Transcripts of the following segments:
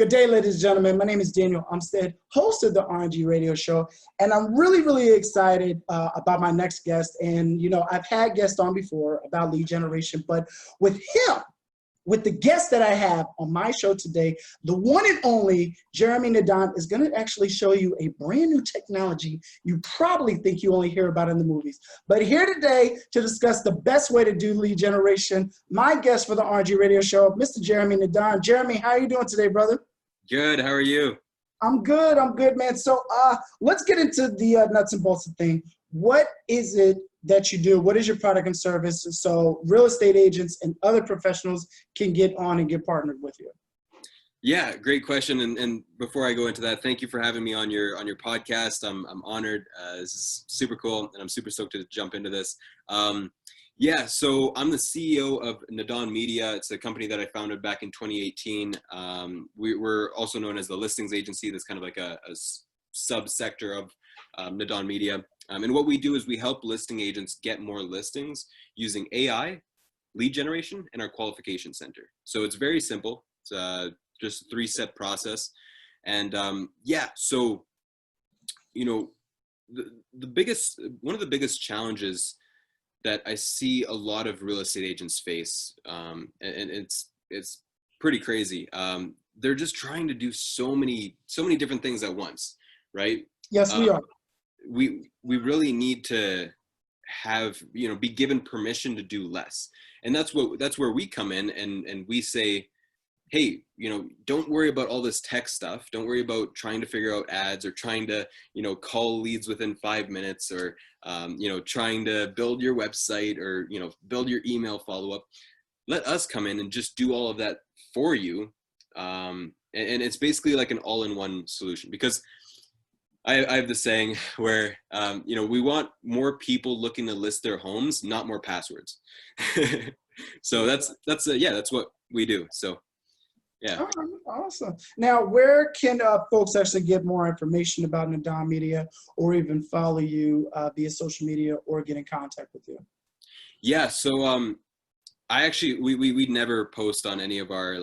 Good day, ladies and gentlemen. My name is Daniel Umstead, host of the RNG radio show, and I'm really excited about my next guest. And, I've had guests on before about lead generation, but with him, with the guest that I have on my show today, the one and only Jeremie Nadon is going to actually show you a brand new technology you probably think you only hear about in the movies. But here today to discuss the best way to do lead generation, my guest for the RNG radio show, Mr. Jeremie Nadon. Jeremie, how are you doing today, brother? Good. How are you? I'm good, man. So let's get into the nuts and bolts of the thing. What is it that you do? What is your product and service so real estate agents and other professionals can get on and get partnered with you? Yeah, great question. And before I go into that, thank you for having me on your podcast. I'm honored. This is super cool, and I'm super stoked to jump into this. So I'm the CEO of Nadon Media. It's a company that I founded back in 2018. We're also known as the listings agency. That's kind of like a subsector of Nadon Media. And what we do is we help listing agents get more listings using AI, lead generation, and our Qualification Center. So it's very simple. It's just a 3-step process. And one of the biggest challenges that I see a lot of real estate agents face, and it's pretty crazy. They're just trying to do so many different things at once, right? Yes, we are. We really need to have, be given permission to do less. And that's where we come in and we say, hey, don't worry about all this tech stuff. Don't worry about trying to figure out ads or trying to, call leads within 5 minutes or, trying to build your website or, build your email follow-up. Let us come in and just do all of that for you. And it's basically like an all-in-one solution, because I have this saying where, we want more people looking to list their homes, not more passwords. So that's what we do. So, yeah. Oh, awesome. Now, where can folks actually get more information about Nadon Media or even follow you via social media or get in contact with you? Yeah. So, we never post on any of our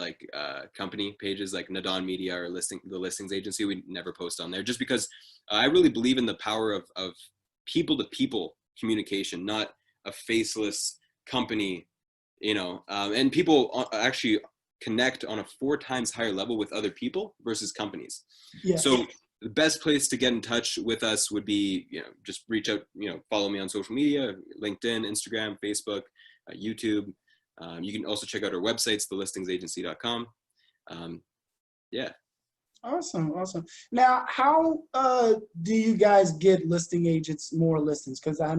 company pages like Nadon Media or the listings agency. We never post on there just because I really believe in the power of people to people communication, not a faceless company, and people actually connect on a 4 times higher level with other people versus companies. Yeah. So the best place to get in touch with us would be, just reach out, follow me on social media, LinkedIn, Instagram, Facebook, YouTube. You can also check out our websites, thelistingsagency.com. Yeah. Awesome. Now, how do you guys get listing agents more listings? Because I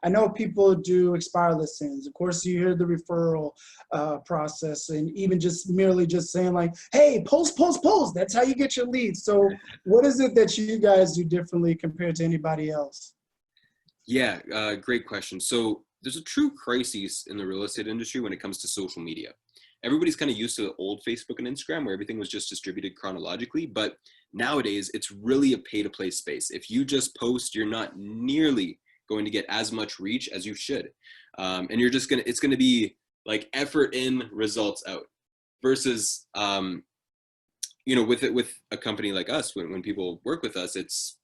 know people do expire listings. Of course, you hear the referral process, and even just merely just saying like, "Hey, post." That's how you get your leads. So, what is it that you guys do differently compared to anybody else? Yeah, great question. So, there's a true crisis in the real estate industry when it comes to social media. Everybody's kind of used to the old Facebook and Instagram where everything was just distributed chronologically, but nowadays it's really a pay-to-play space. If you just post, you're not nearly going to get as much reach as you should. And it's going to be like effort in, results out versus, with a company like us, when people work with us, it's,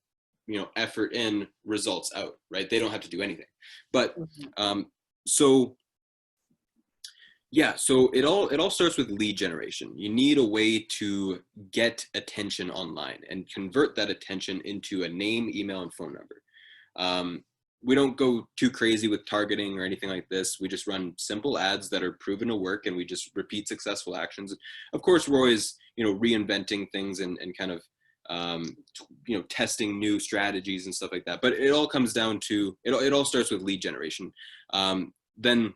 effort in, results out, right? They don't have to do anything. But, so it all starts with lead generation. You need a way to get attention online and convert that attention into a name, email, and phone number. We don't go too crazy with targeting or anything like this. We just run simple ads that are proven to work, and we just repeat successful actions. Of course, we're always, reinventing things and kind of, testing new strategies and stuff like that. But it all comes down to, it all starts with lead generation. Then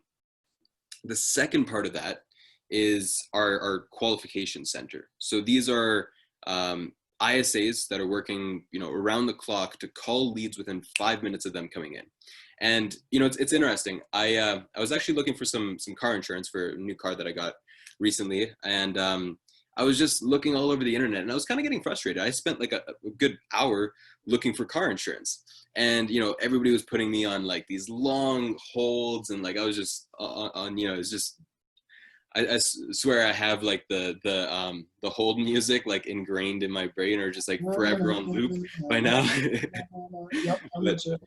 the second part of that is our Qualification Center. So these are ISAs that are working, around the clock to call leads within 5 minutes of them coming in. And, it's interesting. I was actually looking for some car insurance for a new car that I got recently. And I was just looking all over the internet and I was kind of getting frustrated. I spent like a good hour looking for car insurance. And, everybody was putting me on like these long holds and like I was just on, it's just, swear I have like the hold music like ingrained in my brain, or just like forever on loop by now. Yep, I'm But with you.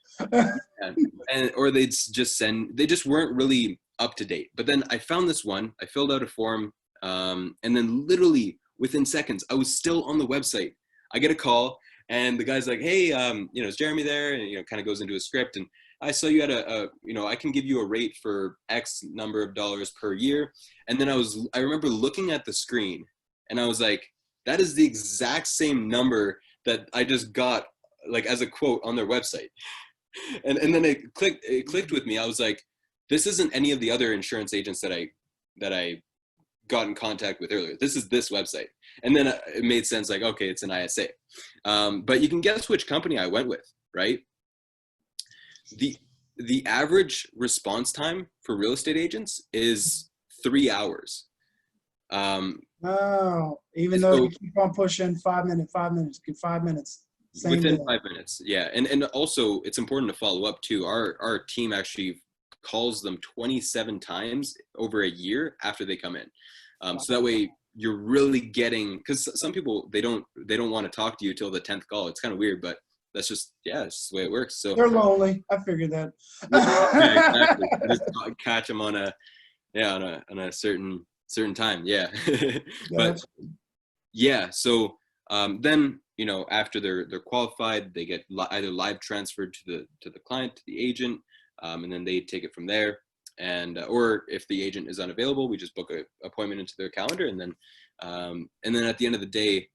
and or they just weren't really up to date. But then I found this one, I filled out a form, and then literally within seconds I was still on the website. I get a call, and the guy's like, hey, is Jeremy there? And kind of goes into a script, and I saw you had I can give you a rate for X number of dollars per year. And then I remember looking at the screen, and I was like, that is the exact same number that I just got like as a quote on their website. And then it clicked with me. I was like, this isn't any of the other insurance agents that I got in contact with earlier. This is this website. And then it made sense, like, okay, it's an ISA. But you can guess which company I went with, right? The average response time for real estate agents is 3 hours. Oh, even though you keep on pushing 5 minutes, 5 minutes, 5 minutes. Within 5 minutes, yeah. And also it's important to follow up too. Our team actually calls them 27 times over a year after they come in. So that way you're really getting, because some people, they don't want to talk to you till the 10th call. It's kind of weird, but that's just, it's just the way it works. So they're lonely. I figured that. Yeah, exactly. Just catch them on a certain time. Yeah. But yeah, so then after they're qualified, they get either live transferred to the client, to the agent, and then they take it from there. And or if the agent is unavailable, we just book an appointment into their calendar, and then at the end of the day,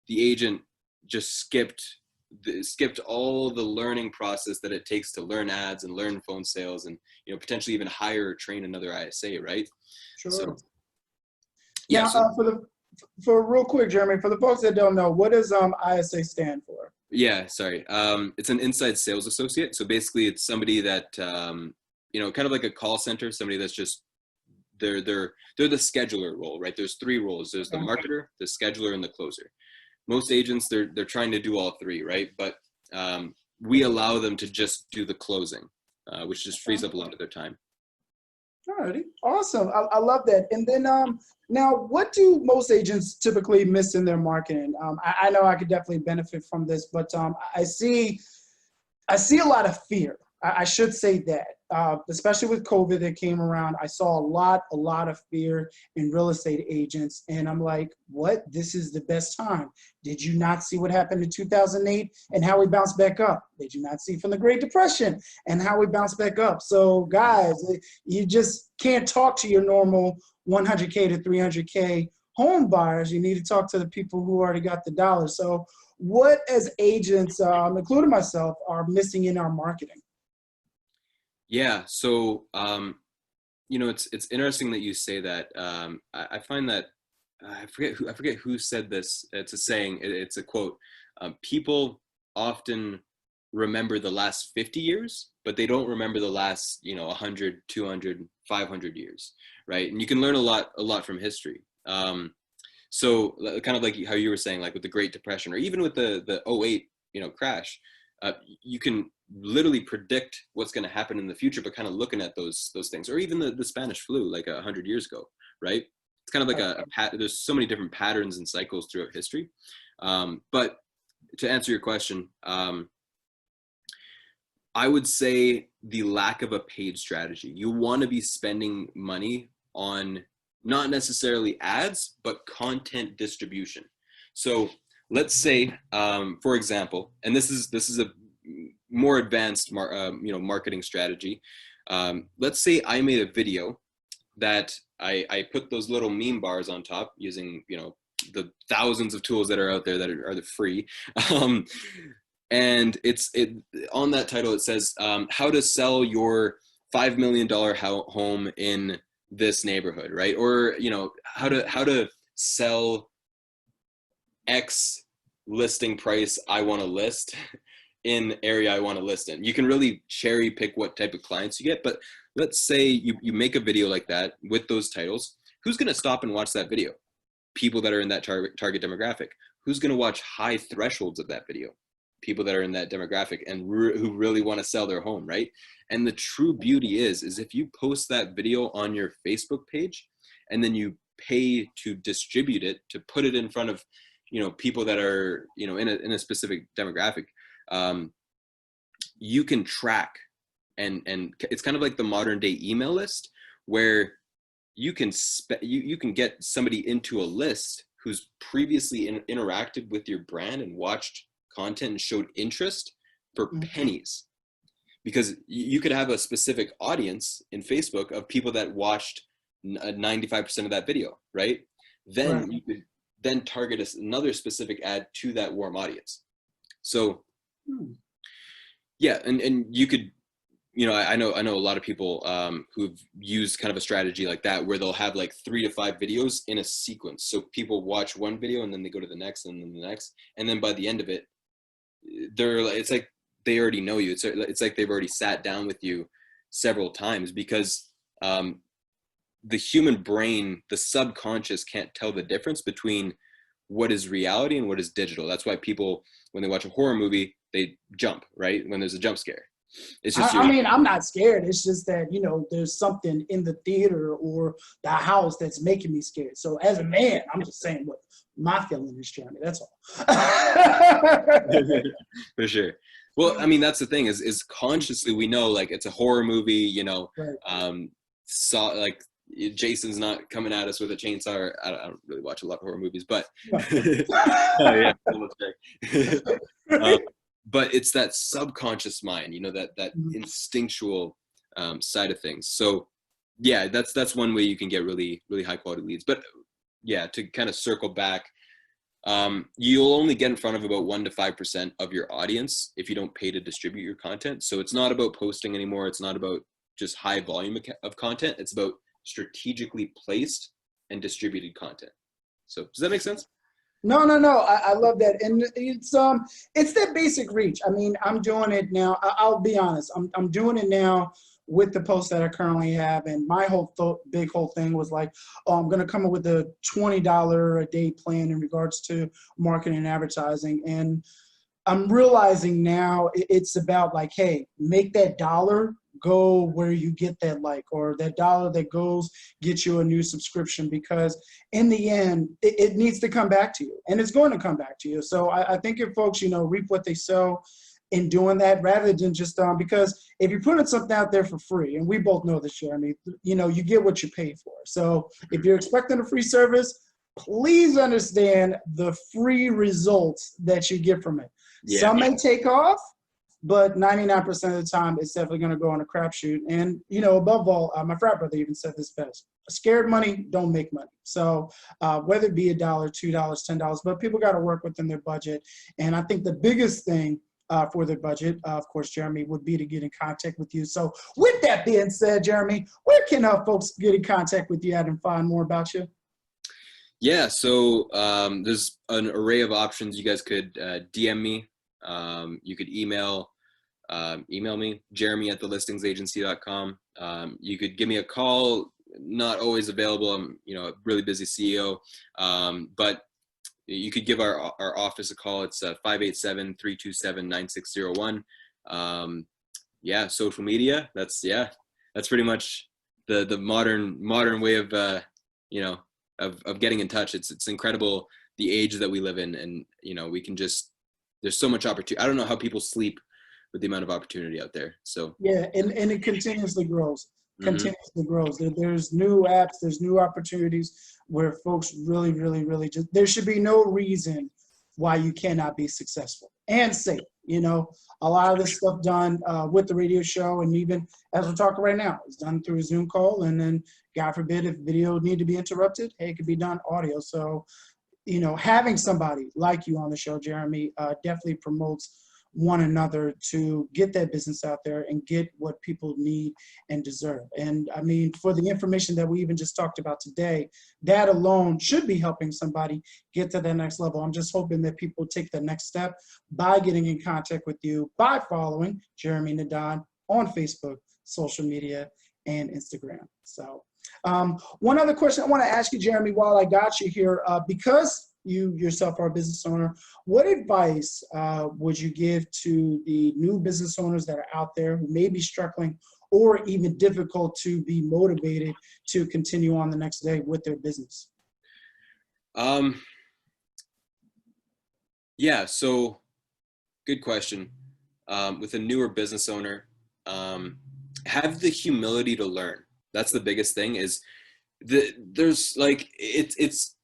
the agent just skipped all the learning process that it takes to learn ads and learn phone sales, and potentially even hire or train another ISA, right? Sure. So, yeah. Now, for real quick, Jeremy, for the folks that don't know, what does ISA stand for? Yeah, sorry. It's an inside sales associate. So basically, it's somebody that kind of like a call center, somebody that's just they're the scheduler role, right? There's 3 roles. There's the marketer, the scheduler, and the closer. Most agents, they're trying to do all 3, right? But we allow them to just do the closing, which just frees up a lot of their time. Alrighty, awesome. I love that. And then now, what do most agents typically miss in their marketing? I know I could definitely benefit from this, but I see a lot of fear. I should say that, especially with COVID that came around, I saw a lot of fear in real estate agents. And I'm like, what? This is the best time. Did you not see what happened in 2008 and how we bounced back up? Did you not see from the Great Depression and how we bounced back up? So guys, you just can't talk to your normal 100K to 300K home buyers. You need to talk to the people who already got the dollars. So what as agents, including myself, are missing in our marketing? Yeah, so it's interesting that you say that. I find that I forget who said this. It's a saying. It's a quote. People often remember the last 50 years, but they don't remember the last 100, 200, 500 years, right? And you can learn a lot from history. So kind of like how you were saying, like with the Great Depression, or even with the '08 crash. You can literally predict what's going to happen in the future, but kind of looking at those things, or even the Spanish flu, like 100 years ago, right? It's kind of like there's so many different patterns and cycles throughout history. But to answer your question, I would say the lack of a paid strategy. You want to be spending money on not necessarily ads, but content distribution. So let's say, for example, and this is a more advanced, marketing strategy. Let's say I made a video that I put those little meme bars on top using, the thousands of tools that are out there that are the free. And it on that title, it says, how to sell your $5 million home in this neighborhood, right? Or, how to sell X listing price I want to list in area I want to list in. You can really cherry pick what type of clients you get. But let's say you make a video like that with those titles. Who's going to stop and watch that video? People that are in that target demographic. Who's going to watch high thresholds of that video? People that are in that demographic and who really want to sell their home, right? And the true beauty is if you post that video on your Facebook page and then you pay to distribute it, to put it in front of, people that are, in a specific demographic, you can track, and it's kind of like the modern day email list, where you can you can get somebody into a list who's previously interacted with your brand and watched content and showed interest for pennies. Because you could have a specific audience in Facebook of people that watched 95% of that video, right? Then you could then target another specific ad to that warm audience. So yeah, and you could, I know a lot of people who've used kind of a strategy like that, where they'll have like 3 to 5 videos in a sequence. So people watch one video and then they go to the next and then the next, and then by the end of it, it's like they already know you. It's like they've already sat down with you several times, because the human brain, the subconscious, can't tell the difference between what is reality and what is digital. That's why people, when they watch a horror movie, they jump, right? When there's a jump scare. It's just I mean, I'm not scared. It's just that, there's something in the theater or the house that's making me scared. So as a man, I'm just saying what my feeling is, Jeremy. That's all. For sure. Well, I mean, that's the thing is consciously we know, like, it's a horror movie, like Jason's not coming at us with a chainsaw. I don't really watch a lot of horror movies, but oh yeah, but it's that subconscious mind, that instinctual side of things. So yeah, that's one way you can get really, really high quality leads. But yeah, to kind of circle back, you'll only get in front of about 1 to 5% of your audience if you don't pay to distribute your content. So it's not about posting anymore. It's not about just high volume of content. It's about strategically placed and distributed content. So does that make sense? No. I love that. And it's that basic reach. I mean, I'm doing it now. I'll be honest. I'm doing it now with the posts that I currently have. And my big whole thing was like, I'm going to come up with a $20 a day plan in regards to marketing and advertising. And I'm realizing now it's about like, hey, make that dollar go where you get that like, or that dollar that goes get you a new subscription, because in the end, it needs to come back to you, and it's going to come back to you. So I think if folks, reap what they sow in doing that, rather than just, because if you're putting something out there for free, and we both know this, Jeremy, you get what you pay for. So if you're expecting a free service, please understand the free results that you get from it. Yeah. Some may take off, but 99% of the time, it's definitely going to go on a crapshoot. And, above all, my frat brother even said this best: scared money don't make money. So whether it be $1, $2, $10, but people got to work within their budget. And I think the biggest thing for their budget, of course, Jeremy, would be to get in contact with you. So with that being said, Jeremy, where can folks get in contact with you at and find more about you? Yeah, so there's an array of options. You guys could DM me. You could email me, jeremy@thelistings.agency.com. You could give me a call. Not always available. I'm, a really busy CEO. But you could give our office a call. It's 587-327-9601. Yeah, social media. That's pretty much the modern way of, of getting in touch. It's incredible the age that we live in, and we can just, there's so much opportunity. I don't know how people sleep with the amount of opportunity out there. So yeah, and it continuously grows. There's new apps, there's new opportunities where folks really, really, really just, there should be no reason why you cannot be successful and safe. A lot of this stuff done with the radio show, and even as we're talking right now, it's done through a Zoom call. And then, God forbid, if video need to be interrupted, hey, it could be done audio. So, having somebody like you on the show, Jeremy, definitely promotes one another to get that business out there and get what people need and deserve. And I mean, for the information that we even just talked about today, that alone should be helping somebody get to that next level. I'm just hoping that people take the next step by getting in contact with you, by following Jeremie Nadon on Facebook, social media, and Instagram. So one other question I want to ask you, Jeremy, while I got you here, because you yourself are a business owner, what advice would you give to the new business owners that are out there who may be struggling or even difficult to be motivated to continue on the next day with their business? Yeah, so good question. With a newer business owner, have the humility to learn. That's the biggest thing. Is there's like it's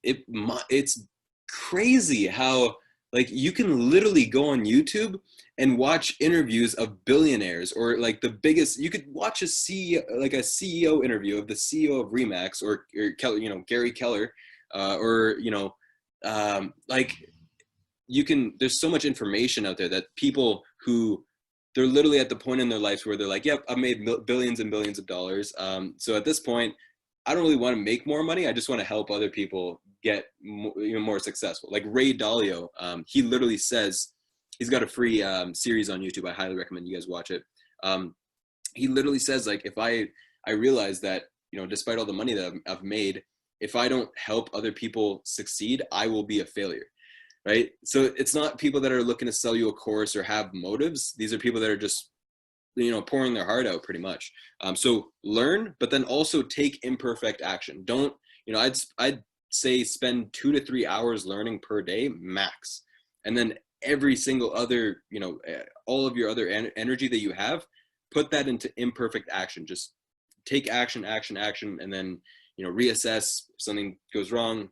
crazy how like you can literally go on YouTube and watch interviews of billionaires, or like the biggest. You could watch a CEO, like a CEO interview of the CEO of Remax, or Keller, Gary Keller, or like you can. There's so much information out there that people who they're literally at the point in their lives where they're like, yep, I've made billions and billions of dollars. So at this point, I don't really want to make more money. I just want to help other people get more successful. Like Ray Dalio, he literally says, he's got a free series on YouTube. I highly recommend you guys watch it. He literally says, like, if I realize that, despite all the money that I've made, if I don't help other people succeed, I will be a failure. Right. So it's not people that are looking to sell you a course or have motives. These are people that are just, pouring their heart out pretty much. So learn, but then also take imperfect action. Don't, I'd say spend 2 to 3 hours learning per day max. And then every single other, all of your other energy that you have, put that into imperfect action. Just take action, and then, reassess if something goes wrong.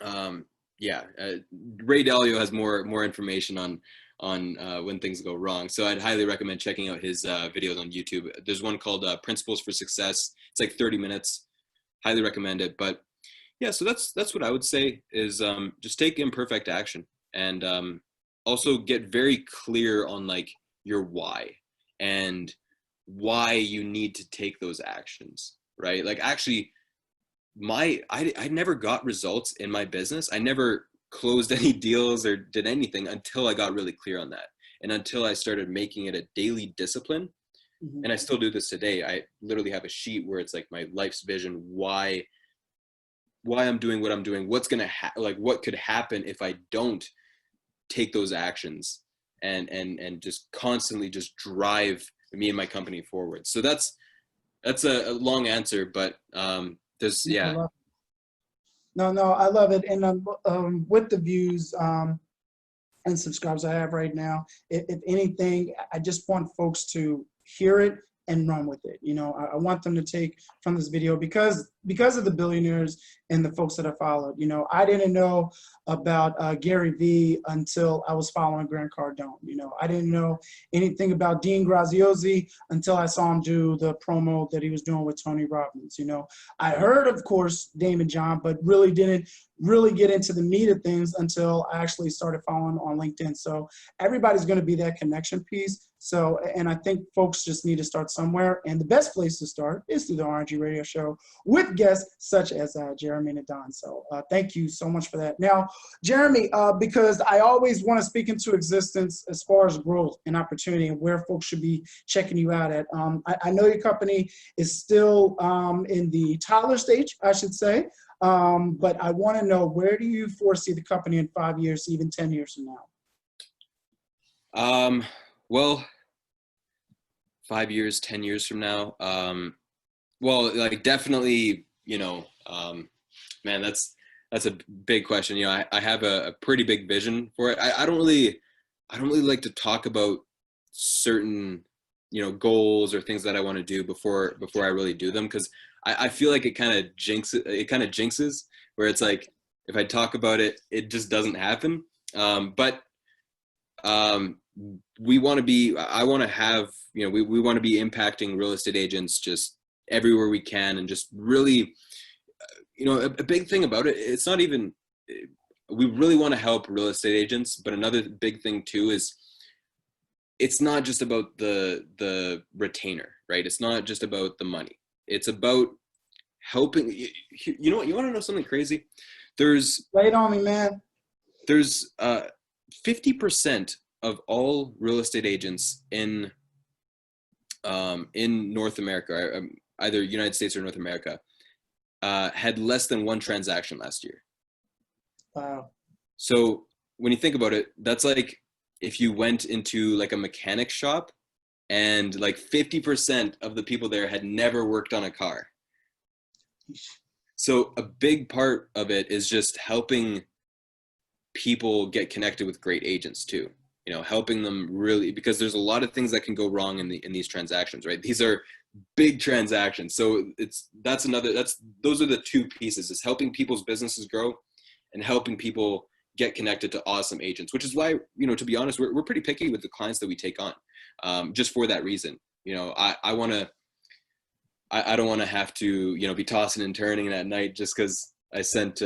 Ray Dalio has more information on when things go wrong. So I'd highly recommend checking out his videos on YouTube. There's one called Principles for Success. It's like 30 minutes. Highly recommend it. But yeah, so that's what I would say is just take imperfect action, and also get very clear on like your why and why you need to take those actions, right? Like actually I never got results in my business. I never closed any deals or did anything until I got really clear on that, and until I started making it a daily discipline. And I still do this today. I literally have a sheet where it's like my life's vision, why I'm doing what I'm doing, what's gonna what could happen if I don't take those actions, and just constantly just drive me and my company forward. So that's a long answer, but yeah. No, I love it. And with the views and subscribers I have right now, if anything, I just want folks to hear it and run with it. I want them to take from this video, because of the billionaires and the folks that I followed. I didn't know about Gary Vee until I was following Grant Cardone. I didn't know anything about Dean Graziosi until I saw him do the promo that he was doing with Tony Robbins. I heard, of course, Damon John, but really didn't get into the meat of things until I actually started following on LinkedIn. So everybody's going to be that connection piece. So, and I think folks just need to start somewhere, and the best place to start is through the RNG radio show with guests such as Jeremie Nadon. So thank you so much for that. Now, Jeremie, because I always want to speak into existence as far as growth and opportunity and where folks should be checking you out at. I know your company is still in the toddler stage, I should say, but I want to know, where do you foresee the company in 5 years, even 10 years from now? Well, 5 years, 10 years from now, well, like definitely, man, that's a big question. I have a pretty big vision for it. I don't really like to talk about certain, goals or things that I want to do before I really do them, because I feel like it kind of jinxes, where it's like, if I talk about it, it just doesn't happen. But we want to be, I want to have, we want to be impacting real estate agents just everywhere we can, and just really, a big thing about it, it's not even, we really want to help real estate agents, but another big thing too is, it's not just about the retainer, right? It's not just about the money. It's about helping. You know what? You want to know something crazy? There's, Lay it on me, man. There's 50% of all real estate agents in North America, either United States or North America, had less than one transaction last year. Wow. So when you think about it, that's like if you went into like a mechanic shop and like 50% of the people there had never worked on a car. So a big part of it is just helping people get connected with great agents too. Helping them really, because there's a lot of things that can go wrong in these transactions, right? These are big transactions. So those are the two pieces, is helping people's businesses grow and helping people get connected to awesome agents, which is why, to be honest, we're pretty picky with the clients that we take on, just for that reason. I don't want to have to, be tossing and turning at night just because we sent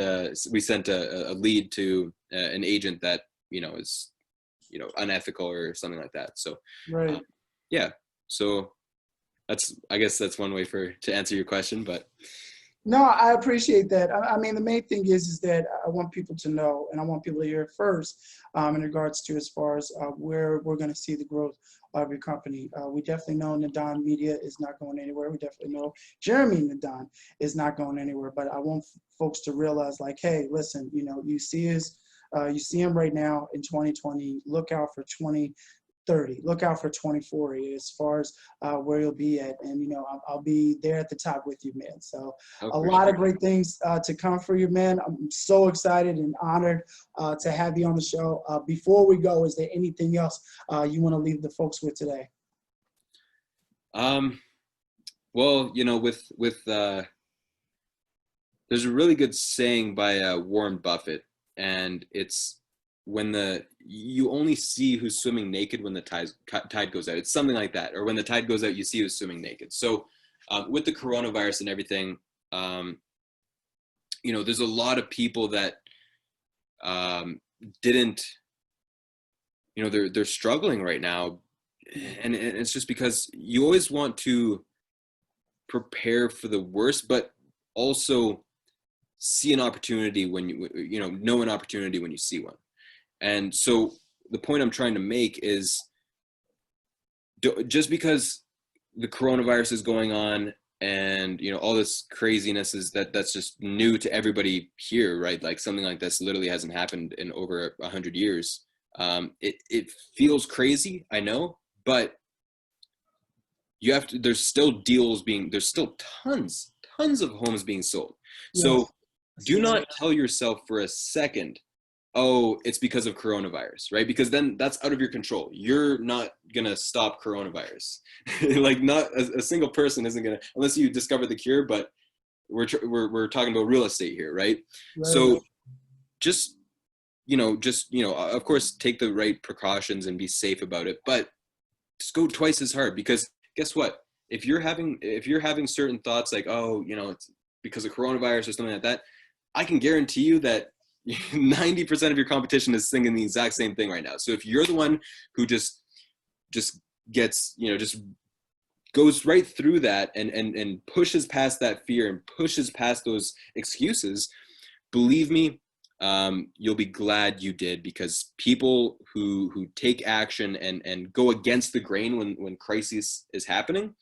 a lead to an agent that, is, unethical or something like that. So, right. Yeah. So I guess that's one way to answer your question, but. No, I appreciate that. I mean, the main thing is that I want people to know, and I want people to hear it first, in regards to as far as where we're going to see the growth of your company. We definitely know Nadon Media is not going anywhere. We definitely know Jeremie Nadon is not going anywhere. But I want folks to realize, like, hey, listen, you see him right now in 2020. Look out for 2030. Look out for 2040 as far as where you'll be at. And, I'll be there at the top with you, man. So a lot of great things to come for you, man. I'm so excited and honored to have you on the show. Before we go, is there anything else you want to leave the folks with today? Well, with there's a really good saying by Warren Buffett, and it's you only see who's swimming naked when the tide goes out. It's something like that. Or when the tide goes out, you see who's swimming naked. So with the coronavirus and everything, there's a lot of people that didn't, they're struggling right now. And it's just because you always want to prepare for the worst, but also see an opportunity when know an opportunity when you see one. And so the point I'm trying to make is, just because the coronavirus is going on and, all this craziness that's just new to everybody here, right? Like something like this literally hasn't happened in over 100 years. It feels crazy, I know, but there's still tons of homes being sold. Yes. So do not tell yourself for a second, oh, it's because of coronavirus, right? Because then that's out of your control. You're not gonna stop coronavirus. Like, not a single person isn't gonna, unless you discover the cure. But we're talking about real estate here, right? So just of course, take the right precautions and be safe about it, but just go twice as hard. Because guess what? If you're having certain thoughts like, oh, it's because of coronavirus or something like that, I can guarantee you that 90% of your competition is thinking the exact same thing right now. So if you're the one who just gets, just goes right through that and pushes past that fear and pushes past those excuses, believe me, you'll be glad you did, because people who take action and go against the grain when crisis is happening,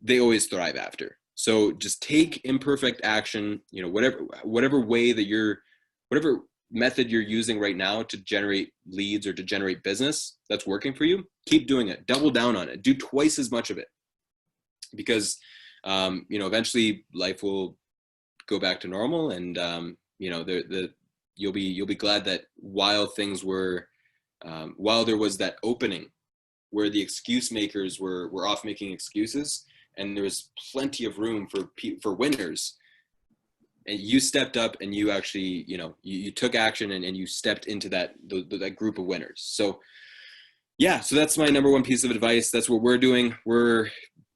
they always thrive after. So just take imperfect action, whatever way that whatever method you're using right now to generate leads or to generate business that's working for you, keep doing it. Double down on it. Do twice as much of it, because eventually life will go back to normal, and you'll be glad that while there was that opening where the excuse makers were off making excuses, and there was plenty of room for winners, and you stepped up and you actually, you took action and you stepped into that group of winners. So yeah, so that's my number one piece of advice. That's what we're doing. We're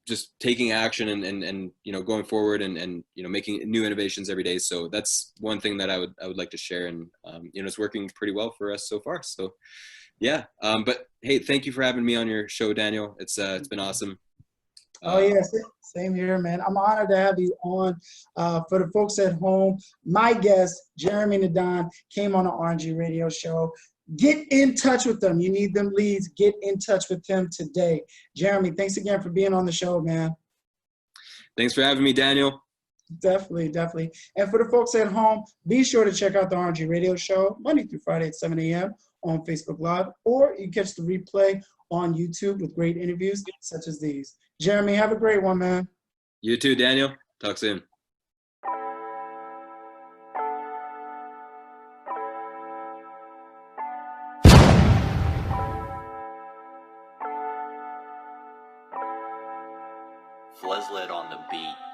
just taking action and going forward and making new innovations every day. So that's one thing that I would like to share, and it's working pretty well for us so far. So yeah, but hey, thank you for having me on your show, Daniel. It's been awesome. Oh yeah, same here, man. I'm honored to have you on. For the folks at home, my guest, Jeremie Nadon, came on the RNG radio show. Get in touch with them. You need them leads. Get in touch with them today. Jeremie, thanks again for being on the show, man. Thanks for having me, Daniel. Definitely. And for the folks at home, be sure to check out the RNG radio show Monday through Friday at 7 a.m. on Facebook Live, or you catch the replay on YouTube with great interviews such as these. Jeremie, have a great one, man. You too, Daniel. Talk soon. Fleslet on the beat.